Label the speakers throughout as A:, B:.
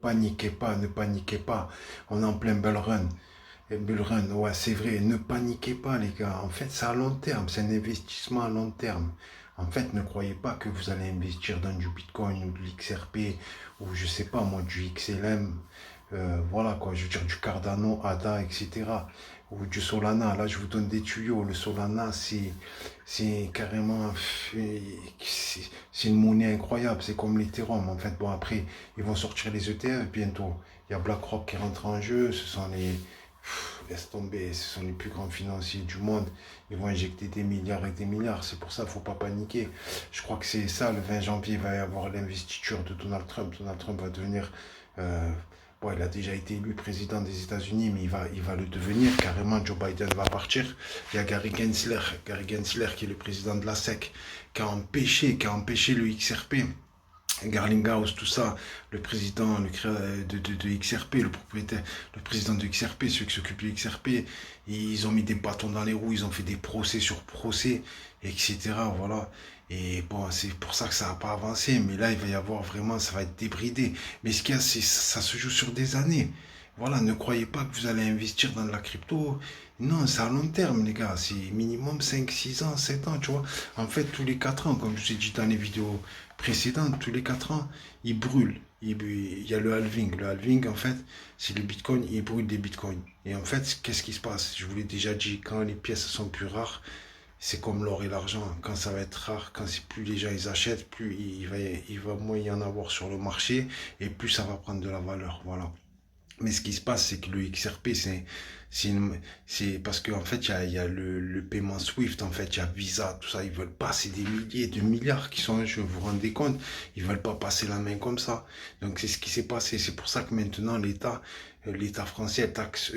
A: Paniquez pas, ne paniquez pas. On est en plein bull run. Et bull run, ouais, c'est vrai. Ne paniquez pas, les gars. En fait, c'est à long terme. C'est un investissement à long terme. En fait, ne croyez pas que vous allez investir dans du Bitcoin ou de l'XRP ou je sais pas moi, du XLM. Voilà quoi, je veux dire du Cardano, ADA, etc. Ou du Solana. Là, je vous donne des tuyaux. Le Solana, c'est carrément, c'est une monnaie incroyable. C'est comme l'Ethereum. En fait, bon, après, ils vont sortir les ETF bientôt. Il y a BlackRock qui rentre en jeu. Ce sont laisse tomber, ce sont les plus grands financiers du monde. Ils vont injecter des milliards et des milliards. C'est pour ça qu'il ne faut pas paniquer. Je crois que c'est ça, le 20 janvier, il va y avoir l'investiture de Donald Trump. Donald Trump va devenir... bon, il a déjà été élu président des États-Unis, mais il va le devenir. Carrément, Joe Biden va partir. Il y a Gary Gensler qui est le président de la SEC, qui a empêché le XRP. Garlinghouse, tout ça, le président de XRP, le propriétaire, le président de XRP, ceux qui s'occupent de XRP, ils ont mis des bâtons dans les roues, ils ont fait des procès sur procès, etc. Voilà. Et bon, c'est pour ça que ça n'a pas avancé. Mais là, il va y avoir vraiment, ça va être débridé. Mais ce qu'il y a, c'est ça se joue sur des années. Voilà, ne croyez pas que vous allez investir dans la crypto. Non, c'est à long terme, les gars. C'est minimum 5, 6 ans, 7 ans, tu vois. En fait, tous les 4 ans, comme je vous ai dit dans les vidéos précédentes, tous les 4 ans, il brûle. Il y a le halving. Le halving, en fait, c'est le bitcoin, il brûle des bitcoins. Et en fait, qu'est-ce qui se passe? Je vous l'ai déjà dit, quand les pièces sont plus rares, c'est comme l'or et l'argent. Quand ça va être rare, quand c'est plus les gens ils achètent, plus il va moins y en avoir sur le marché et plus ça va prendre de la valeur. Voilà. Mais ce qui se passe, c'est que le XRP, c'est parce qu'en fait, il y a le paiement Swift, en fait, il y a Visa, tout ça. Ils veulent pas, c'est des milliers de milliards qui sont en jeu, vous vous rendez compte? Ils veulent pas passer la main comme ça. Donc, c'est ce qui s'est passé. C'est pour ça que maintenant, l'État français taxe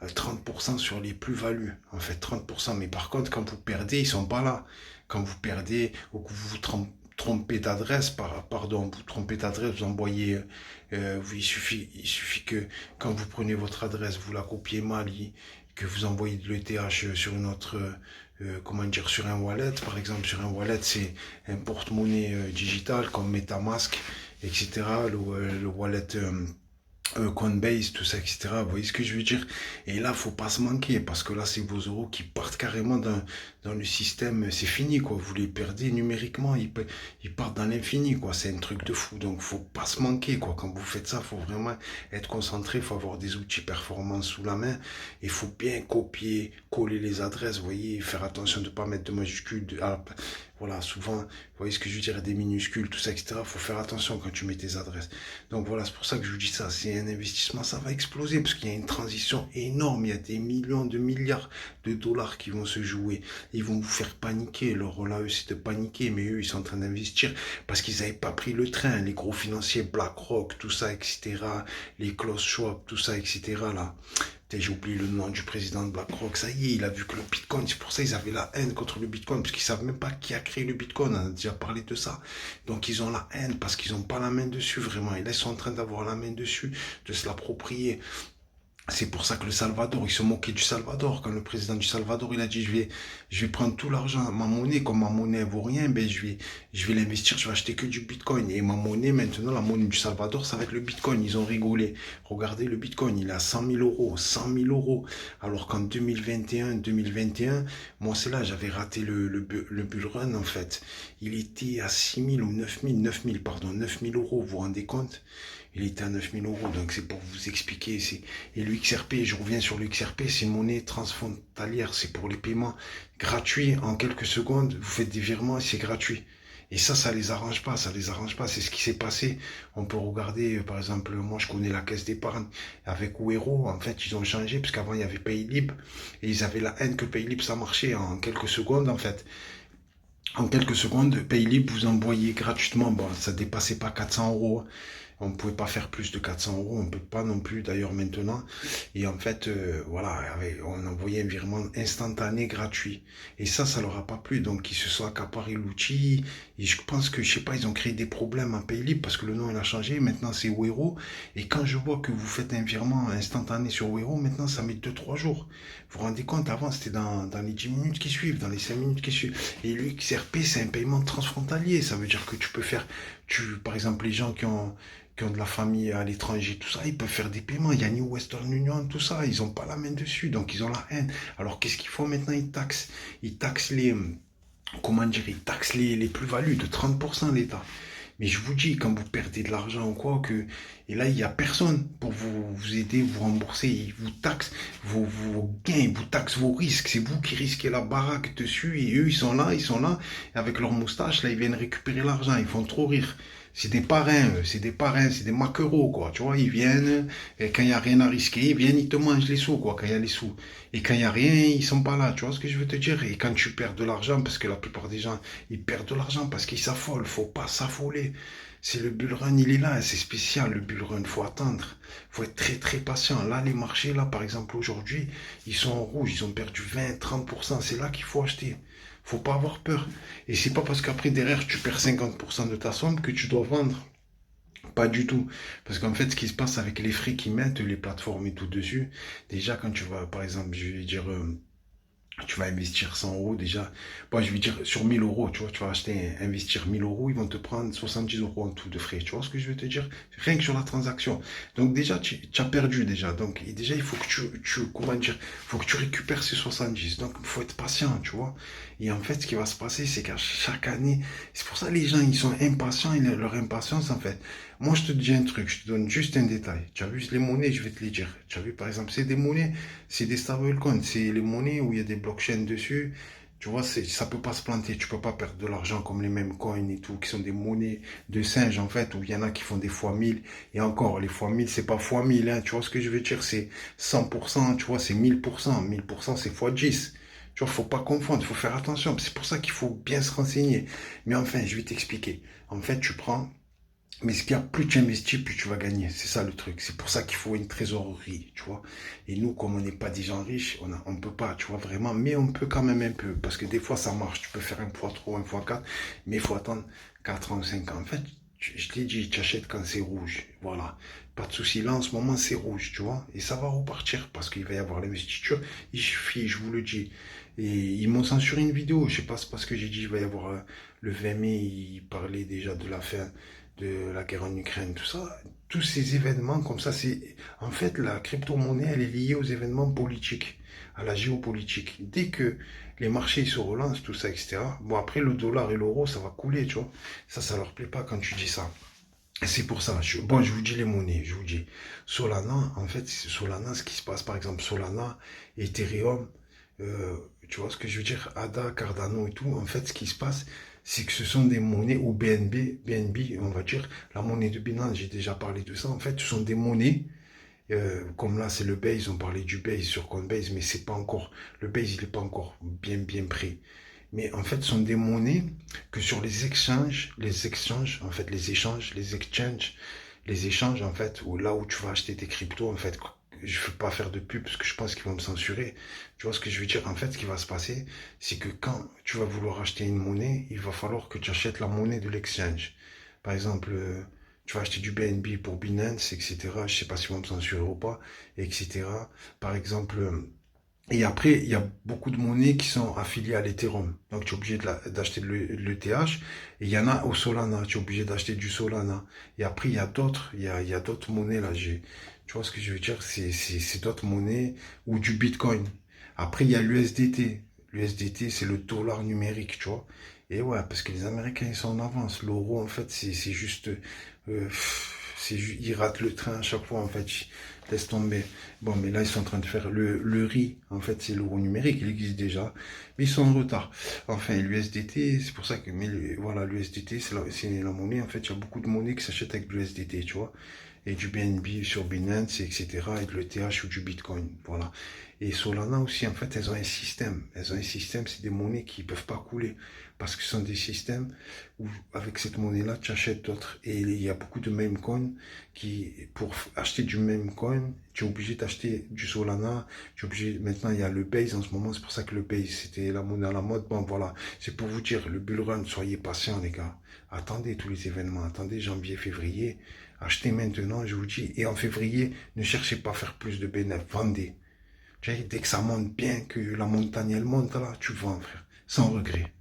A: 30% sur les plus-values. En fait, 30%. Mais par contre, quand vous perdez, ils sont pas là. Quand vous perdez ou que vous vous trompez d'adresse, pardon, vous trompez d'adresse, vous envoyez, il suffit que quand vous prenez votre adresse, vous la copiez mal, que vous envoyez de l'ETH sur une autre, comment dire, sur un wallet, par exemple, sur un wallet, c'est un porte-monnaie digital comme MetaMask, etc. Le wallet Coinbase, tout ça, etc. Vous voyez ce que je veux dire? Et là, faut pas se manquer, parce que là, c'est vos euros qui partent carrément dans le système. C'est fini, quoi. Vous les perdez numériquement, ils partent dans l'infini, quoi. C'est un truc de fou. Donc, faut pas se manquer, quoi. Quand vous faites ça, faut vraiment être concentré, faut avoir des outils performants sous la main. Il faut bien copier, coller les adresses, vous voyez, faire attention de ne pas mettre de majuscules. Voilà, souvent, vous voyez ce que je veux dire, des minuscules, tout ça, etc. Faut faire attention quand tu mets tes adresses. Donc voilà, c'est pour ça que je vous dis ça. C'est un investissement, ça va exploser parce qu'il y a une transition énorme. Il y a des millions de milliards de dollars qui vont se jouer. Ils vont vous faire paniquer. Leur rôle à eux, c'est de paniquer. Mais eux, ils sont en train d'investir parce qu'ils n'avaient pas pris le train. Les gros financiers, BlackRock, tout ça, etc. Les Klaus Schwab, tout ça, etc. Là. J'ai oublié le nom du président de BlackRock. Ça y est, il a vu que le Bitcoin, c'est pour ça qu'ils avaient la haine contre le Bitcoin, parce qu'ils savent même pas qui a créé le Bitcoin. On a déjà parlé de ça. Donc ils ont la haine parce qu'ils n'ont pas la main dessus, vraiment. Et là, ils sont en train d'avoir la main dessus, de se l'approprier. C'est pour ça que le Salvador, ils se moquaient du Salvador. Quand le président du Salvador, il a dit, je vais prendre tout l'argent, ma monnaie, comme ma monnaie vaut rien, ben, je vais l'investir, je vais acheter que du Bitcoin. Et ma monnaie, maintenant, la monnaie du Salvador, ça va être le Bitcoin. Ils ont rigolé. Regardez, le Bitcoin, il est à 100 000 euros, 100 000 euros. Alors qu'en 2021, moi, c'est là, j'avais raté le bull run, en fait. Il était à 6 000 ou 9 000, pardon, 9 000 euros, vous vous rendez compte? Il était à 9 000 euros, donc c'est pour vous expliquer. Et le XRP, je reviens sur le XRP, c'est une monnaie transfrontalière, c'est pour les paiements gratuits. En quelques secondes, vous faites des virements et c'est gratuit. Et ça les arrange pas, ça les arrange pas. C'est ce qui s'est passé. On peut regarder, par exemple, moi je connais la caisse d'épargne avec Wero. En fait, ils ont changé parce qu'avant il y avait Paylib et ils avaient la haine que Paylib ça marchait en quelques secondes en fait. En quelques secondes, Paylib vous envoyait gratuitement, bon, ça dépassait pas 400 euros. On ne pouvait pas faire plus de 400 euros, on ne peut pas non plus d'ailleurs maintenant. Et en fait, voilà, on envoyait un virement instantané gratuit. Et ça leur a pas plu. Donc ils se sont accaparés l'outil. Et je pense que, je sais pas, ils ont créé des problèmes à Paylib parce que le nom il a changé. Maintenant c'est Wero. Et quand je vois que vous faites un virement instantané sur Wero, maintenant ça met 2 3 jours. Vous vous rendez compte, avant c'était dans les 10 minutes qui suivent, dans les 5 minutes qui suivent. Et le XRP, c'est un paiement transfrontalier. Ça veut dire que tu peux faire Par exemple, les gens qui ont de la famille à l'étranger, tout ça, ils peuvent faire des paiements. Il y a New Western Union, tout ça, ils n'ont pas la main dessus, donc ils ont la haine. Alors qu'est-ce qu'ils font maintenant? Ils taxent comment dire, ils taxent les plus-values de 30% l'État. Mais je vous dis, quand vous perdez de l'argent ou quoi, et là, il n'y a personne pour vous aider, vous rembourser, ils vous taxent vos gains, ils vous taxent vos risques. C'est vous qui risquez la baraque dessus, et eux, ils sont là, et avec leur moustache, là, ils viennent récupérer l'argent, ils font trop rire. C'est des parrains, c'est des maquereaux, quoi. Tu vois, ils viennent, et quand il n'y a rien à risquer, ils viennent, ils te mangent les sous, quoi, quand il y a les sous. Et quand il n'y a rien, ils sont pas là, tu vois ce que je veux te dire? Et quand tu perds de l'argent, parce que la plupart des gens, ils perdent de l'argent parce qu'ils s'affolent, faut pas s'affoler. C'est le bull run, il est là, c'est spécial le bull run, faut attendre, faut être très très patient. Là, les marchés, là, par exemple, aujourd'hui, ils sont en rouge, ils ont perdu 20-30%, c'est là qu'il faut acheter. Faut pas avoir peur. Et c'est pas parce qu'après derrière tu perds 50% de ta somme que tu dois vendre. Pas du tout. Parce qu'en fait, ce qui se passe avec les frais qu'ils mettent, les plateformes et tout dessus, déjà quand tu vas, par exemple, je vais dire, tu vas investir 100 euros déjà. Bon, je vais dire sur 1000 euros, tu vois, tu vas investir 1000 euros, ils vont te prendre 70 euros en tout de frais. Tu vois ce que je veux te dire? Rien que sur la transaction. Donc déjà, tu as perdu déjà. Donc et déjà, il faut que comment dire, faut que tu récupères ces 70. Donc il faut être patient, tu vois. Et en fait, ce qui va se passer, c'est qu'à chaque année, c'est pour ça que les gens, ils sont impatients, et leur impatience, en fait. Moi, je te dis un truc, je te donne juste un détail. Tu as vu les monnaies, je vais te les dire. Tu as vu, par exemple, c'est des monnaies, c'est des stablecoins, c'est les monnaies où il y a des blockchains dessus. Tu vois, ça peut pas se planter, tu peux pas perdre de l'argent comme les mêmes coins et tout, qui sont des monnaies de singes, en fait, où il y en a qui font des fois 1000. Et encore, les fois 1000 c'est pas fois 1000 hein. Tu vois ce que je veux dire? C'est 100%, tu vois, c'est 1000%. 1000% c'est fois 10. Tu vois, faut pas confondre, faut faire attention. C'est pour ça qu'il faut bien se renseigner. Mais enfin, je vais t'expliquer. En fait, tu prends mais ce qu'il y a, plus tu investis, plus tu vas gagner. C'est ça le truc. C'est pour ça qu'il faut une trésorerie, tu vois. Et nous, comme on n'est pas des gens riches, on peut pas, tu vois, vraiment. Mais on peut quand même un peu. Parce que des fois, ça marche. Tu peux faire un fois 3, un fois 4, mais il faut attendre 4 ans ou 5 ans. En fait, je t'ai dit, tu achètes quand c'est rouge. Voilà. Pas de souci. Là, en ce moment, c'est rouge, tu vois. Et ça va repartir parce qu'il va y avoir l'investiture. Il suffit, je vous le dis. Et ils m'ont censuré une vidéo. Je sais pas, c'est parce que j'ai dit, il va y avoir le 20 mai, ils parlaient déjà de la fin de la guerre en Ukraine, tout ça, tous ces événements comme ça, c'est en fait la crypto-monnaie, elle est liée aux événements politiques, à la géopolitique. Dès que les marchés se relancent, tout ça, etc. Bon, après le dollar et l'euro, ça va couler, tu vois. Ça leur plaît pas quand tu dis ça. C'est pour ça. Bon, je vous dis les monnaies, je vous dis. Solana, en fait, Solana, ce qui se passe, par exemple, Solana, Ethereum, tu vois ce que je veux dire, ADA, Cardano et tout, en fait, ce qui se passe, c'est que ce sont des monnaies, ou BNB, on va dire, la monnaie de Binance, j'ai déjà parlé de ça, en fait, ce sont des monnaies, comme là, c'est le Base, on parlait du Base sur Coinbase, mais c'est pas encore, le Base, il n'est pas encore bien prêt. Mais en fait, ce sont des monnaies que sur en fait, les échanges, en fait, où là où tu vas acheter tes cryptos, en fait, je ne veux pas faire de pub parce que je pense qu'ils vont me censurer. Tu vois ce que je veux dire? En fait, ce qui va se passer, c'est que quand tu vas vouloir acheter une monnaie, il va falloir que tu achètes la monnaie de l'exchange. Par exemple, tu vas acheter du BNB pour Binance, etc. Je ne sais pas s'ils vont me censurer ou pas, etc. Par exemple, et après, il y a beaucoup de monnaies qui sont affiliées à l'Ethereum. Donc, tu es obligé d'acheter de l'ETH. Et il y en a au Solana. Tu es obligé d'acheter du Solana. Et après, il y a d'autres. Il y a d'autres monnaies là. Tu vois ce que je veux dire? C'est d'autres monnaies ou du Bitcoin. Après, il y a l'USDT. L'USDT, c'est le dollar numérique, tu vois. Et ouais, parce que les Américains, ils sont en avance. L'euro, en fait, c'est juste... ils ratent le train à chaque fois, en fait. Laisse tomber. Bon, mais là, ils sont en train de faire le riz. En fait, c'est l'euro numérique, il existe déjà. Mais ils sont en retard. Enfin, l'USDT, c'est pour ça que, mais voilà, l'USDT, c'est la monnaie. En fait, il y a beaucoup de monnaies qui s'achètent avec l'USDT, tu vois. Et du BNB sur Binance, etc. Et de l'ETH ou du Bitcoin. Voilà. Et Solana aussi, en fait, elles ont un système. Elles ont un système, c'est des monnaies qui ne peuvent pas couler. Parce que ce sont des systèmes où, avec cette monnaie-là, tu achètes d'autres. Et il y a beaucoup de meme coins qui, pour acheter du meme coin, tu es obligé d'acheter du Solana. Tu es obligé, maintenant, il y a le Base en ce moment. C'est pour ça que le Base, c'était la monnaie à la mode. Bon, voilà. C'est pour vous dire, le bull run, soyez patients, les gars. Attendez tous les événements. Attendez janvier, février. Achetez maintenant, je vous dis. Et en février, ne cherchez pas à faire plus de bénéfices. Vendez. Tu sais, dès que ça monte bien, que la montagne, elle monte là, tu vends, frère. Sans regret.